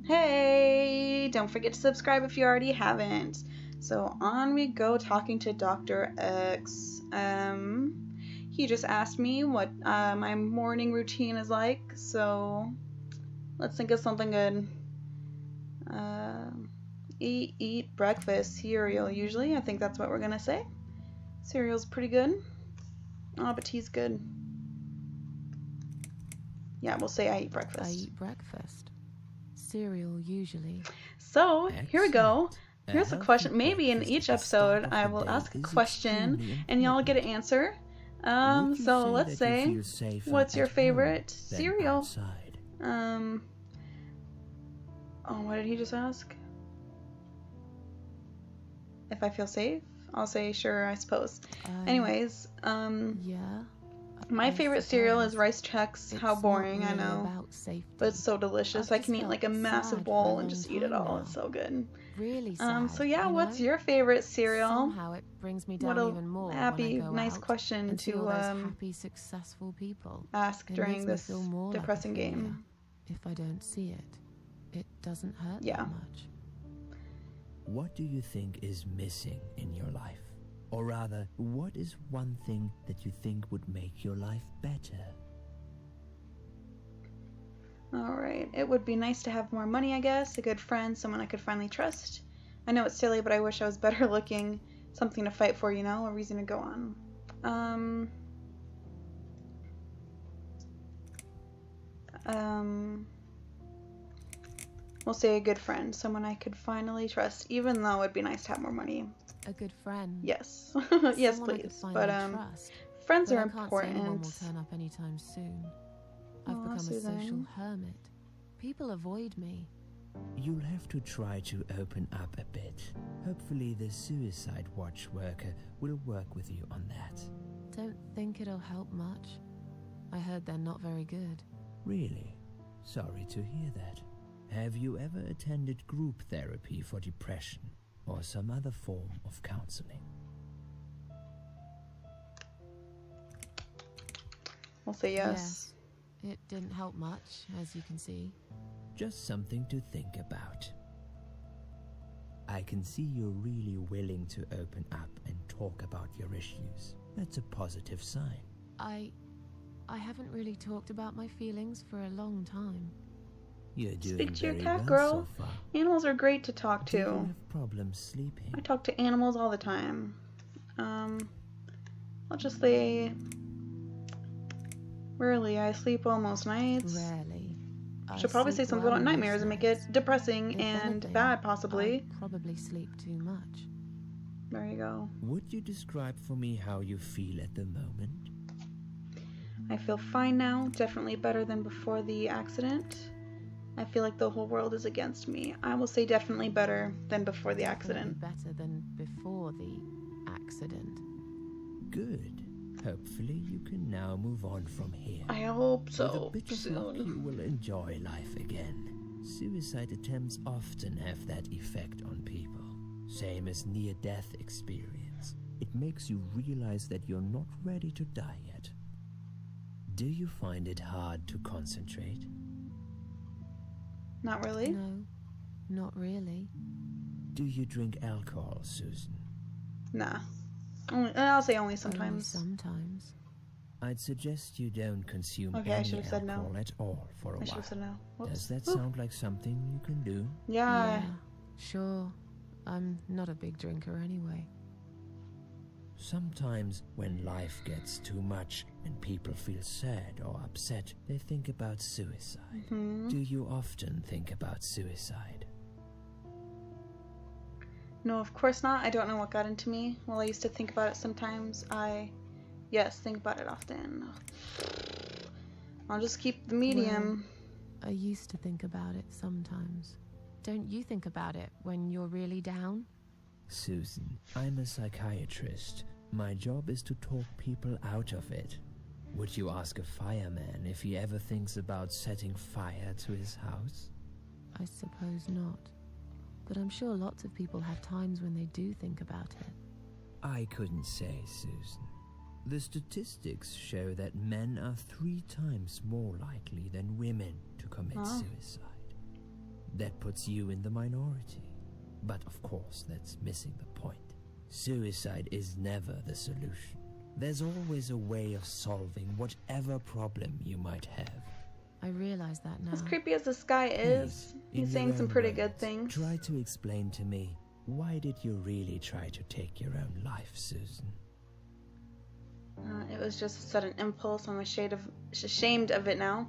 Hey, don't forget to subscribe if you already haven't. So on we go talking to Dr. X. He just asked me what my morning routine is like, so let's think of something good. Eat breakfast, cereal usually. I think that's what we're gonna say. Cereal's pretty good. Oh, but tea's good. Yeah, we'll say I eat breakfast. I eat breakfast. Cereal usually. So, Excellent. here we go. Here's a healthy question. Maybe in breakfast each at the start episode of I the will day ask a is question extremely and y'all get an important. answer. Would you So say let's that you say, feel safer what's your at home favorite than cereal? outside? Oh, what did he just ask? If I feel safe? I'll say sure, I suppose. Anyways, Yeah. my I favorite cereal is suppose. Rice Chex. It's How not boring, I really know. about safety. But it's so delicious. I've I just can eat felt like a massive sad bowl for a and long just eat it time all. now. It's so good. Really sad. So yeah, you what's know? your favorite cereal? Somehow it brings me down What a even more happy, when I go nice out question and see to all those happy, successful people. ask It during makes me this feel more like a depressing failure. game. If I don't see it, it doesn't hurt Yeah. that much. What do you think is missing in your life? Or rather, what is one thing that you think would make your life better? Alright, it would be nice to have more money, I guess. A good friend, someone I could finally trust. I know it's silly, but I wish I was better looking. Something to fight for, you know? A reason to go on. We'll say a good friend. Someone I could finally trust, even though it'd be nice to have more money. A good friend. Yes. Yes, Someone I could please. finally But, trust. friends But are I can't say anyone will important. turn up anytime soon. I've Aw, become a Susan. social hermit. People avoid me. You'll have to try to open up a bit. Hopefully the suicide watch worker will work with you on that. Don't think it'll help much. I heard they're not very good. Really? Sorry to hear that. Have you ever attended group therapy for depression or some other form of counseling? We'll say yes. It didn't help much, as you can see. Just something to think about. I can see you're really willing to open up and talk about your issues. That's a positive sign. I haven't really talked about my feelings for a long time. You're doing Speak to your very cat, well girl. so far. Animals are great to talk Do you to. have problems sleeping? I talk to animals all the time. I'll just say, rarely. I sleep almost nights. Rarely. Should probably say something about nightmares and make it depressing If and anything, bad, possibly. I probably sleep too much. There you go. Would you describe for me how you feel at the moment? I feel fine now. Definitely better than before the accident. I feel like the whole world is against me. I will say definitely better than before the accident. Definitely better than before the accident. Good. Hopefully you can now move on from here. I hope With a so. bit of luck, you Soon. will enjoy life again. Suicide attempts often have that effect on people. Same as near-death experience. It makes you realize that you're not ready to die yet. Do you find it hard to concentrate? Not really. No, not really. Do you drink alcohol, Susan? Nah. I'll say only sometimes. Only sometimes. I'd suggest you don't consume Okay, I any should have said no. alcohol at all for a I should while. have said no. Whoops. Does that Oof. sound like something you can do? Yeah. Sure. I'm not a big drinker anyway. Sometimes when life gets too much and people feel sad or upset, they think about suicide. Mhm. Do you often think about suicide? No, of course not. I don't know what got into me. Well, I used to think about it sometimes. Yes, think about it often. I'll just keep the medium. I used to think about it sometimes. Don't you think about it when you're really down? Susan, I'm a psychiatrist. My job is to talk people out of it. Would you ask a fireman if he ever thinks about setting fire to his house? I suppose not. But I'm sure lots of people have times when they do think about it. I couldn't say, Susan. The statistics show that men are 3 times more likely than women to commit Oh. suicide. That puts you in the minority. But of course, that's missing the point. Suicide is never the solution. There's always a way of solving whatever problem you might have. I realize that now. As creepy as this guy is, Please, he's in your saying some own pretty words, good things. Try to explain to me, why did you really try to take your own life, Susan? It was just a sudden impulse. I'm ashamed of it now.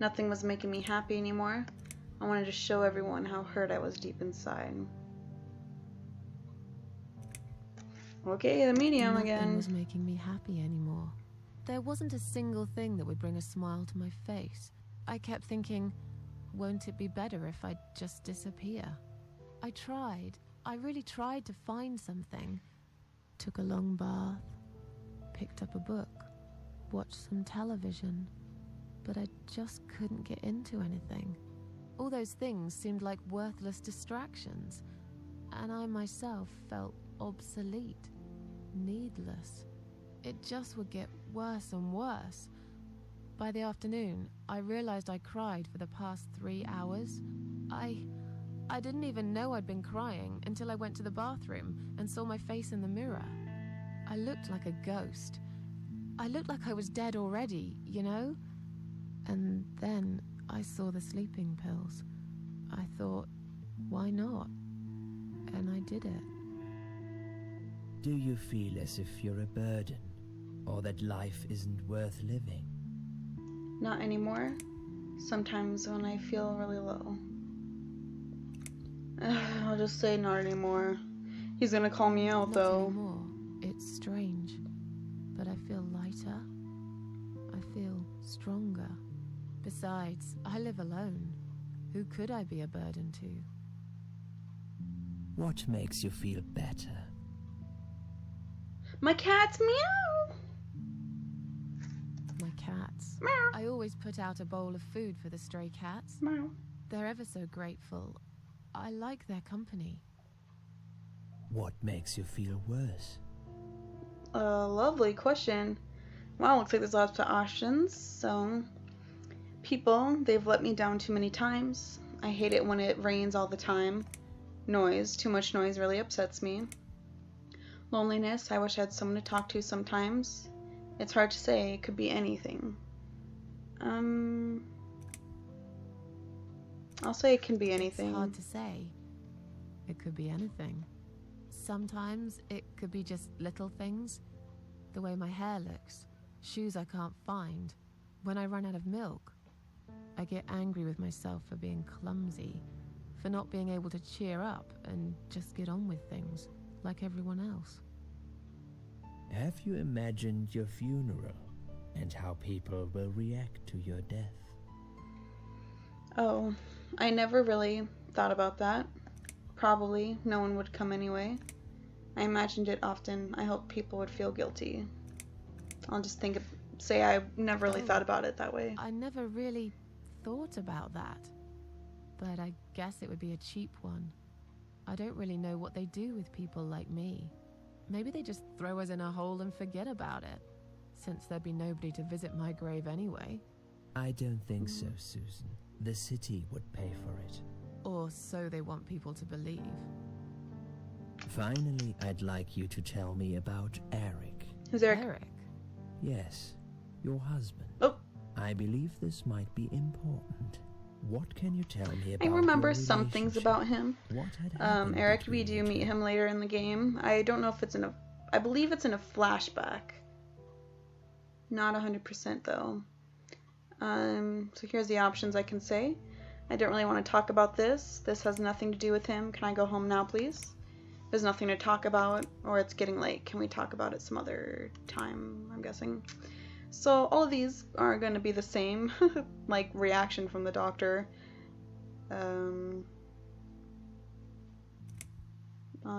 Nothing was making me happy anymore. I wanted to show everyone how hurt I was deep inside. Okay, the medium Nothing again. was making me happy anymore. There wasn't a single thing that would bring a smile to my face. I kept thinking, won't it be better if I just disappear? I tried. I really tried to find something. Took a long bath, picked up a book, watched some television, but I just couldn't get into anything. All those things seemed like worthless distractions, and I myself felt obsolete, needless. It just would get worse and worse. By the afternoon, I realized I cried for the past 3 hours. I didn't even know I'd been crying until I went to the bathroom and saw my face in the mirror. I looked like a ghost. I looked like I was dead already, you know? And then I saw the sleeping pills. I thought, why not? And I did it. Do you feel as if you're a burden, or that life isn't worth living? Not anymore. Sometimes when I feel really low. I'll just say not anymore. He's gonna call me out Not though. anymore. It's strange, but I feel lighter. I feel stronger. Besides, I live alone. Who could I be a burden to? What makes you feel better? My cat's meow. My cats. Meow. I always put out a bowl of food for the stray cats. Meow. They're ever so grateful. I like their company. What makes you feel worse? Lovely question. Well, looks like there's lots of options. So, people, they've let me down too many times. I hate it when it rains all the time. Noise, too much noise really upsets me. Loneliness, I wish I had someone to talk to sometimes. It's hard to say, it could be anything. I'll say it can be anything. It's hard to say. It could be anything. Sometimes it could be just little things. The way my hair looks, shoes I can't find, when I run out of milk. I get angry with myself for being clumsy, for not being able to cheer up and just get on with things like everyone else. Have you imagined your funeral and how people will react to your death? Oh, I never really thought about that. Probably no one would come anyway. I imagined it often. I hope people would feel guilty. I'll just say I never really thought about it that way. I never really thought about that. But I guess it would be a cheap one. I don't really know what they do with people like me. Maybe they just throw us in a hole and forget about it, since there'd be nobody to visit my grave anyway. I don't think so, Susan. The city would pay for it. Or so they want people to believe. Finally, I'd like you to tell me about Eric. Who's Eric? Eric? Yes, your husband. Oh. I believe this might be important. What can you tell me about I remember your some things relationship? about him. What had happened Eric, between we do you meet two? him later in the game. I don't know if it's I believe it's in a flashback. Not 100% though. So here's the options I can say. I don't really want to talk about this. This has nothing to do with him. Can I go home now, please? There's nothing to talk about, or it's getting late. Can we talk about it some other time, I'm guessing? So all of these are going to be the same, like reaction from the doctor. I'll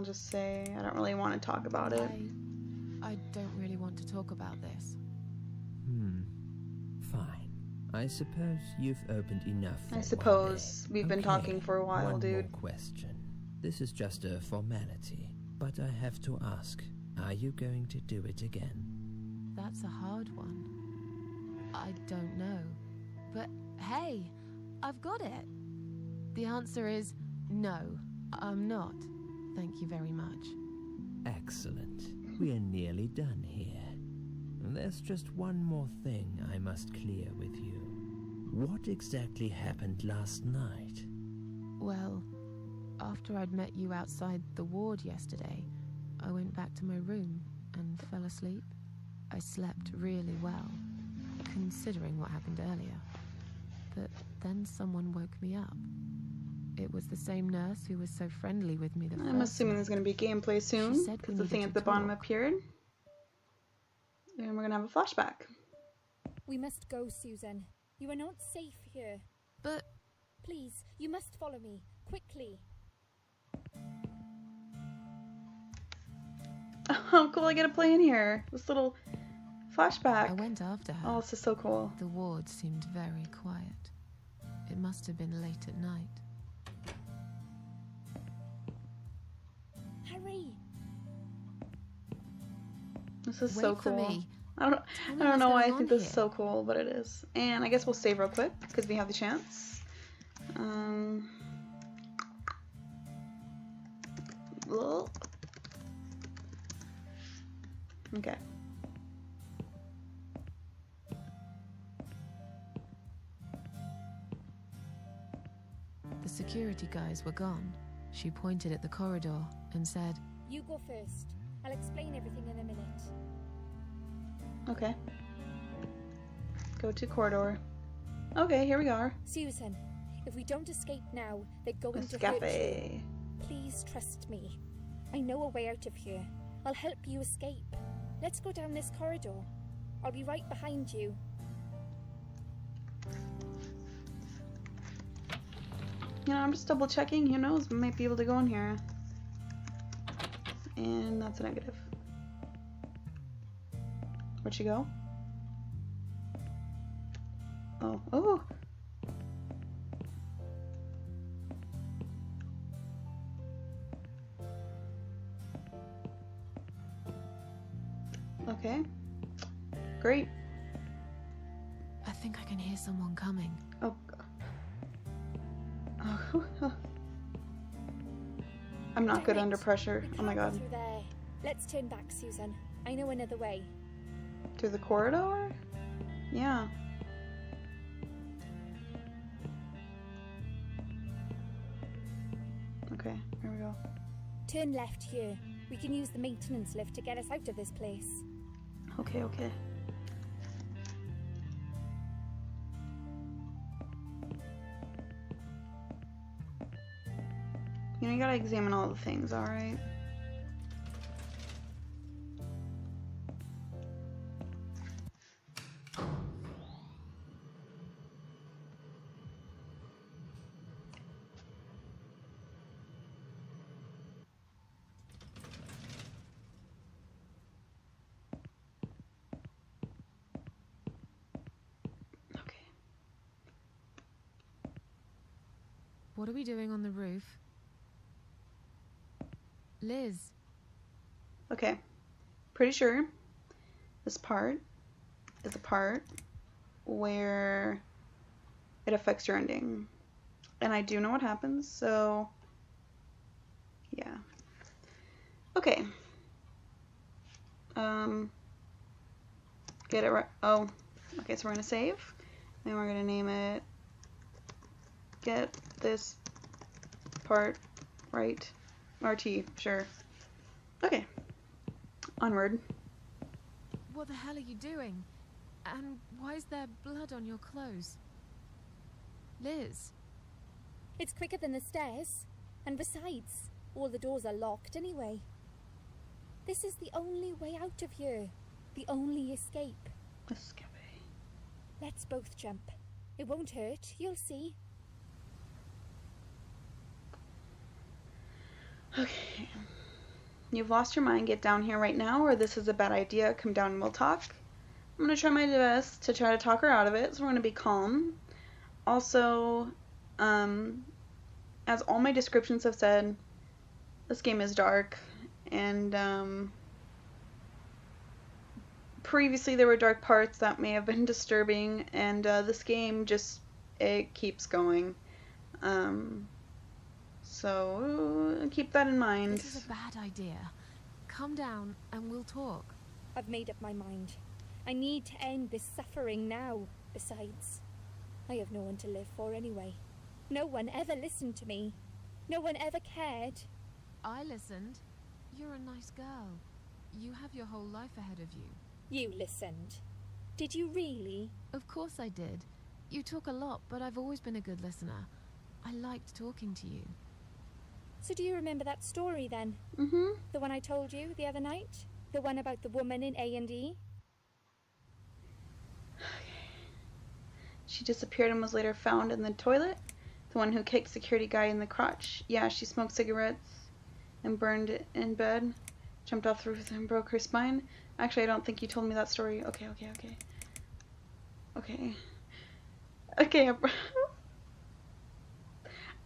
just say I don't really want to talk about it. I don't really want to talk about this. Fine. I suppose you've opened enough for I one suppose day. we've been talking for a while, one dude. More question. This is just a formality, but I have to ask, are you going to do it again? That's a hard one. I don't know. But hey, I've got it. The answer is no, I'm not. Thank you very much. Excellent. We are nearly done here. There's just one more thing I must clear with you. What exactly happened last night? Well, after I'd met you outside the ward yesterday, I went back to my room and fell asleep. I slept really well, considering what happened earlier. But then someone woke me up. It was the same nurse who was so friendly with me the first I'm assuming night. there's going to be gameplay soon, She said because we the thing needed at the to bottom talk. appeared. And we're going to have a flashback. We must go, Susan. You are not safe here. But Please, you must follow me. Quickly. Oh, cool, I get to play in here. This little flashback. I went after her. Oh, this is so cool. The ward seemed very quiet. It must have been late at night. Hurry. This is Wait so for cool. me. I don't Tell me know what's why I going think on this is here. so cool, but it is. And I guess we'll save real quick because we have the chance. Ugh. Okay. The security guys were gone. She pointed at the corridor and said, You go first. I'll explain everything in a minute. Okay. Go to corridor. Okay, here we are. Susan, if we don't escape now, they're going to hurt you. Escape. Please trust me. I know a way out of here. I'll help you escape. Let's go down this corridor. I'll be right behind you. You know, I'm just double checking. Who knows? We might be able to go in here. And that's a negative. Where'd she go? Oh. Oh! Okay. Great. I think I can hear someone coming. Oh. Oh. I'm not good Damn it. under pressure. We Oh my can't go god. through there. Let's turn back, Susan. I know another way. Through the corridor? Yeah. Okay, here we go. Turn left here. We can use the maintenance lift to get us out of this place. Okay, okay. You know, you gotta examine all the things, alright? Okay. What are we doing on the roof? Liz, Okay. Pretty sure this part is the part where it affects your ending. And I do know what happens, so yeah. Okay. Get it right. Oh, okay, so we're gonna save. And we're gonna name it Get This Part Right. RT, sure. Okay. Onward. what the hell are you doing? And why is there blood on your clothes? Liz, It's quicker than the stairs. And besides, all the doors are locked anyway. This is the only way out of here. The only escape. Escape. Let's both jump. It won't hurt, you'll see. Okay. You've lost your mind. Get down here right now, or this is a bad idea. Come down and we'll talk. I'm going to try my best to try to talk her out of it, so we're going to be calm. Also, as all my descriptions have said, this game is dark, and previously there were dark parts that may have been disturbing, and this game just, it keeps going. So keep that in mind. This is a bad idea. Come down and we'll talk. I've made up my mind. I need to end this suffering now. Besides, I have no one to live for anyway. No one ever listened to me. No one ever cared. I listened. You're a nice girl. You have your whole life ahead of you. You listened. Did you really? Of course I did. You talk a lot, but I've always been a good listener. I liked talking to you. So do you remember that story then? Mm-hmm. The one I told you the other night? The one about the woman in A&E? She disappeared and was later found in the toilet. The one who kicked security guy in the crotch. Yeah, she smoked cigarettes and burned it in bed. Jumped off the roof and broke her spine. Actually, I don't think you told me that story. Okay.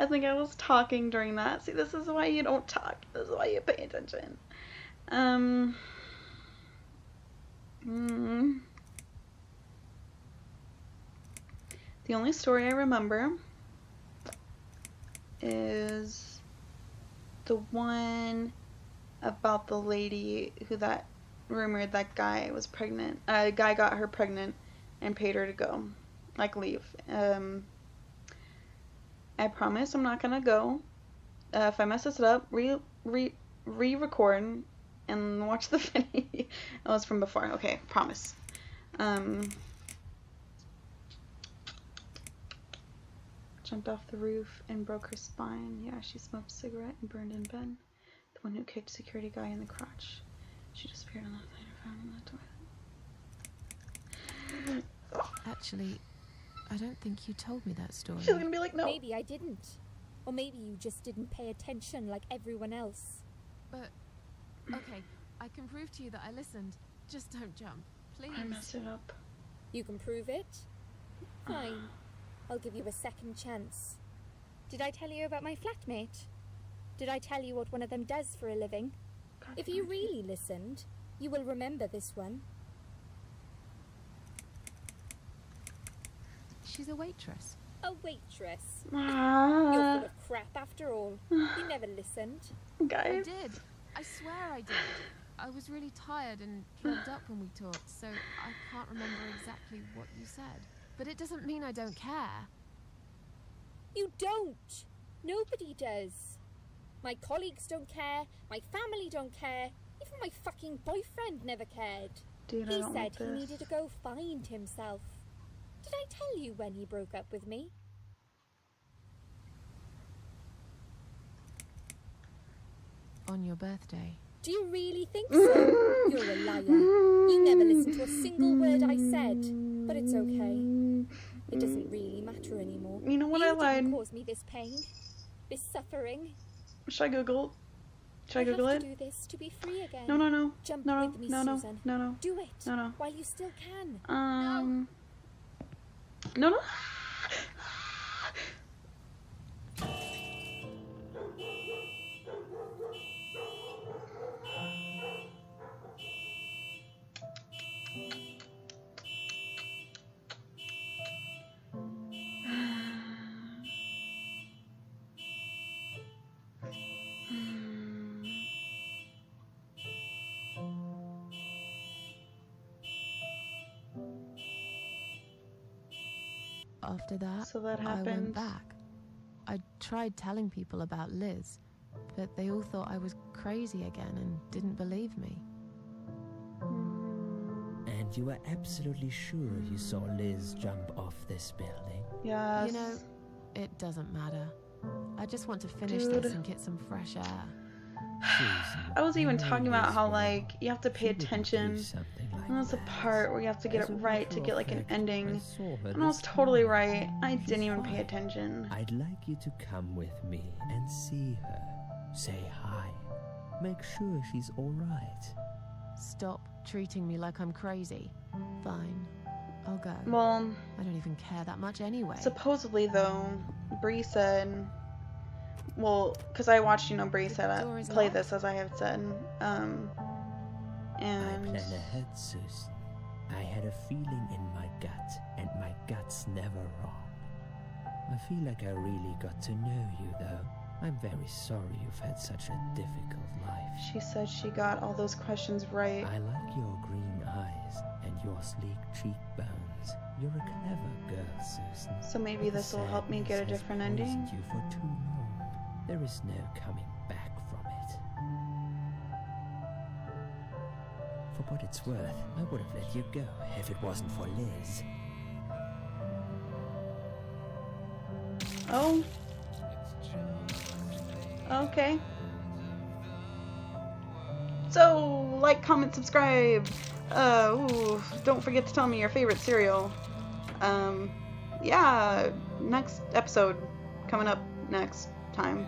I think I was talking during that. See, this is why you don't talk. This is why you pay attention. The only story I remember is the one about the lady who that rumored that guy was pregnant. A guy got her pregnant and paid her to go, like leave. I promise I'm not gonna go. If I mess this up, re-record and watch the video. It was from before. Okay, promise. Jumped off the roof and broke her spine. Yeah, she smoked a cigarette and burned in bed. The one who kicked security guy in the crotch. She disappeared on that night and found in the toilet. Actually, I don't think you told me that story. She's gonna be like, no. Maybe I didn't. Or maybe you just didn't pay attention like everyone else. But, okay, I can prove to you that I listened. Just don't jump, please. I messed it up. You can prove it? Fine. I'll give you a second chance. Did I tell you about my flatmate? Did I tell you what one of them does for a living? God, If you really listened, you will remember this one. She's a waitress. A waitress. You're Ah, full of crap after all. You never listened. I guys. did. I swear I did. I was really tired and drugged up when we talked, so I can't remember exactly what you said. But it doesn't mean I don't care. You don't. Nobody does. My colleagues don't care. My family don't care. Even my fucking boyfriend never cared. Dude, I He don't said like he this. needed to go find himself. Did I tell you when he broke up with me? On your birthday. Do you really think so? You're a liar. You never listened to a single word I said. But it's okay. It doesn't really matter anymore. You know what, You I lied. didn't cause me this pain, this suffering. Should I Google? Should I Google have it? to do this to be free again. No. Jump No. with me, No. Susan. No. Do it No. while you still can. No. After that, So that I happened. went back. I tried telling people about Liz, but they all thought I was crazy again and didn't believe me. And you are absolutely sure you saw Liz jump off this building? Yes. You know, it doesn't matter. I just want to finish Dude. this and get some fresh air. Susan, I was even you know talking about Liz how, well. like, you have to pay She wouldn't do attention. something like And that's the that. part where you have to get As it a right to matter get, of like, an fact, I ending. saw her And I was this totally morning. right. I She's didn't even pay fine. attention. I'd like you to come with me and see her. Say hi. Make sure she's alright. Stop treating me like I'm crazy. Fine, I'll go. Well, I don't even care that much anyway. supposedly, though, Bree said... Well, because I watched, Bree The said door is play locked? this, as I have said. I And... plan ahead, Susan. I had a feeling in my gut, and my gut's never wrong. I feel like I really got to know you, though. I'm very sorry you've had such a difficult life. She said she got all those questions right. I like your green eyes and your sleek cheekbones. You're a clever girl, Susan. So maybe But the this will help me get a sadness has different poisoned ending. you for too long. There is no coming back from it. For what it's worth, I would have let you go if it wasn't for Liz. Oh. Okay. So, like, comment, subscribe. Don't forget to tell me your favorite cereal. Yeah, next episode coming up next time.